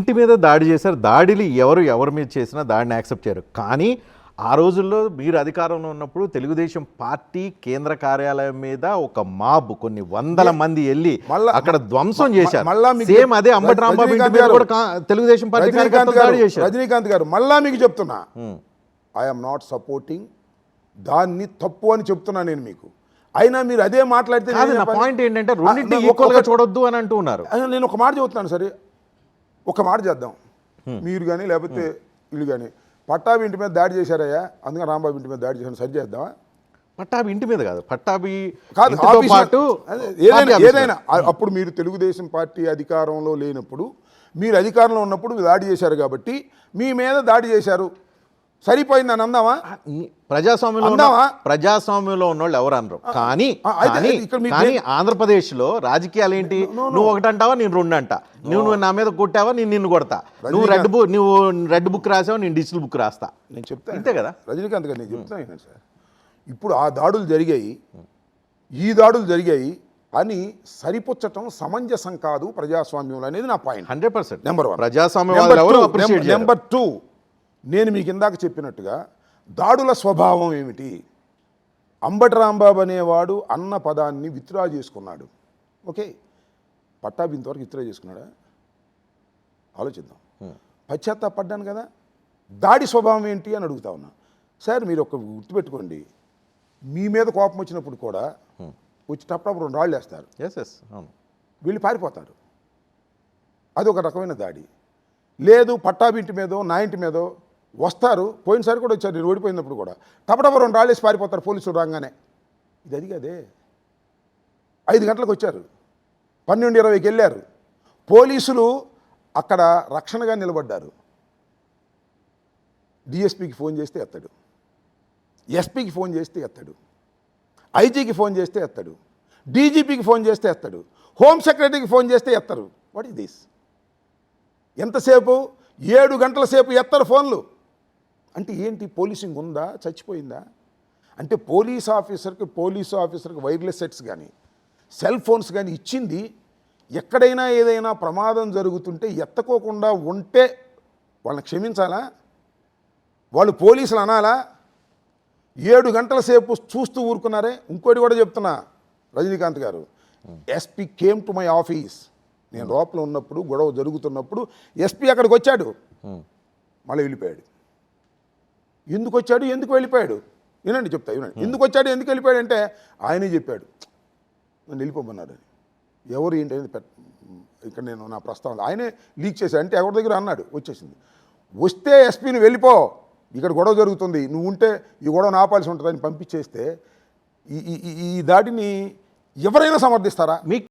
ఇంటి మీద దాడి చేశారు. దాడిని ఎవరి మీద చేసినా దాడిని యాక్సెప్ట్ చేయరు. కానీ ఆ రోజుల్లో మీరు అధికారంలో ఉన్నప్పుడు తెలుగుదేశం పార్టీ కేంద్ర కార్యాలయం మీద ఒక మాబ్ కొన్ని వందల మంది వెళ్ళి అక్కడ ధ్వంసం చేశారు. సేమ్ అదే అంబటి రాంబాబు ఇంటి మీద కూడా తెలుగుదేశం పార్టీ కార్యకర్తలు దాడి చేశారు. రజనీకాంత్ గారు మళ్ళా మీకు చెప్తున్నా, ఐఎమ్ నాట్ సపోర్టింగ్, దాన్ని తప్పు అని చెప్తున్నా నేను మీకు. అయినా మీరు అదే మాట్లాడితే పాయింట్ ఏంటంటే రెండింటిని ఈక్వల్ గా చూడొద్దు అని అంటున్నారు. నేను ఒక మాట చెబుతున్నాను, సరే ఒక మాట చేద్దాం. మీరు కానీ లేకపోతే వీళ్ళు కానీ పట్టాభి ఇంటి మీద దాడి చేశారయ్యా, అందుకని రాంబాబు ఇంటి మీద దాడి చేశాను, సరి చేద్దామా? పట్టాభి ఇంటి మీద కాదు, పట్టాభి కాదు, ఏదైనా అప్పుడు మీరు తెలుగుదేశం పార్టీ అధికారంలో లేనప్పుడు, మీరు అధికారంలో ఉన్నప్పుడు దాడి చేశారు కాబట్టి మీ మీద దాడి చేశారు, సరిపోయింది అని అందామా? ప్రజాస్వామ్యంలో ఉన్న వాళ్ళు ఎవరు అనరు. కానీ ఆంధ్రప్రదేశ్ లో రాజకీయాలు ఏంటి? నువ్వు ఒకటి అంటావా, నేను రెండు అంటా. నువ్వు నా మీద కొట్టావా, నేను నిన్ను కొడతా. నువ్వు రెడ్ బుక్ రాసావా, నేను డిజిటల్ బుక్ రాస్తా. నేను చెప్తాను అంతే కదా రజనీకాంత్ గారు, నేను చెప్తాను సార్. ఇప్పుడు ఆ దాడులు జరిగాయి, ఈ దాడులు జరిగాయి అని సరిపుచ్చటం సమంజసం కాదు ప్రజాస్వామ్యంలో అనేది నా పాయింట్. 100% నెంబర్ 1. ప్రజాస్వామ్యం. నెంబర్ 2, నేను మీకు ఇందాక చెప్పినట్టుగా దాడుల స్వభావం ఏమిటి? అంబటి రాంబాబు అనేవాడు అన్న పదాన్ని విత్డ్రా చేసుకున్నాడు. ఓకే, పట్టాభి ఇంతవరకు విత్డ్రా చేసుకున్నాడా? ఆలోచిద్దాం. పశ్చాత్తాపడ్డాను కదా. దాడి స్వభావం ఏంటి అని అడుగుతా ఉన్నా. సార్ మీరు ఒక గుర్తుపెట్టుకోండి, మీ మీద కోపం వచ్చినప్పుడు కూడా వచ్చి టప్పుడు 2 రాళ్ళు వేస్తారు, వీళ్ళు పారిపోతారు. అది ఒక రకమైన దాడి. లేదు పట్టాభి ఇంటి మీదో నా ఇంటి మీదో వస్తారు, పోయినసారి కూడా వచ్చారు, నేను ఓడిపోయినప్పుడు కూడా టపటప 2 రాళ్ళు వేసి పారిపోతారు పోలీసులు రాగానే. ఇది అది కదే. 5 గంటలకు వచ్చారు, 12:20కి వెళ్ళారు. పోలీసులు అక్కడ రక్షణగా నిలబడ్డారు. డిఎస్పీకి ఫోన్ చేస్తే ఎత్తాడు, ఎస్పీకి ఫోన్ చేస్తే ఎత్తాడు, ఐజీకి ఫోన్ చేస్తే ఎత్తాడు, డీజీపీకి ఫోన్ చేస్తే ఎత్తాడు, హోమ్ సెక్రటరీకి ఫోన్ చేస్తే ఎత్తారు. What is this? ఎంతసేపు? 7 గంటల సేపు ఎత్తరు ఫోన్లు. అంటే ఏంటి? పోలీసింగ్ ఉందా? చచ్చిపోయిందా? అంటే పోలీసు ఆఫీసర్కి వైర్లెస్ సెట్స్ కానీ సెల్ ఫోన్స్ కానీ ఇచ్చింది ఎక్కడైనా ఏదైనా ప్రమాదం జరుగుతుంటే ఎత్తకోకుండా ఉంటే వాళ్ళని క్షమించాలా? వాళ్ళు పోలీసులు అనాలా? 7 గంటల సేపు చూస్తూ ఊరుకున్నారే. ఇంకోటి కూడా చెప్తున్నా రజనీకాంత్ గారు, SP came to my office. నేను లోపల ఉన్నప్పుడు గొడవ జరుగుతున్నప్పుడు ఎస్పీ అక్కడికి వచ్చాడు, మళ్ళీ వెళ్ళిపోయాడు. ఎందుకు వచ్చాడు, ఎందుకు వెళ్ళిపోయాడు? వినండి, చెప్తా వినండి. ఎందుకు వచ్చాడు, ఎందుకు వెళ్ళిపోయాడు అంటే ఆయనే చెప్పాడు, నన్ను వెళ్ళిపోమన్నాడు అని. ఎవరు ఏంటి అనేది ఇక్కడ నేను నా ప్రస్తావన ఆయనే లీక్ చేశాడు. అంటే ఎవరి దగ్గర అన్నాడు, వచ్చేసింది. వస్తే ఎస్పీని వెళ్ళిపో, ఇక్కడ గొడవ జరుగుతుంది, నువ్వు ఉంటే ఈ గొడవ ఆపాల్సి ఉంటుందని పంపించేస్తే ఈ దాడిని ఎవరైనా సమర్థిస్తారా?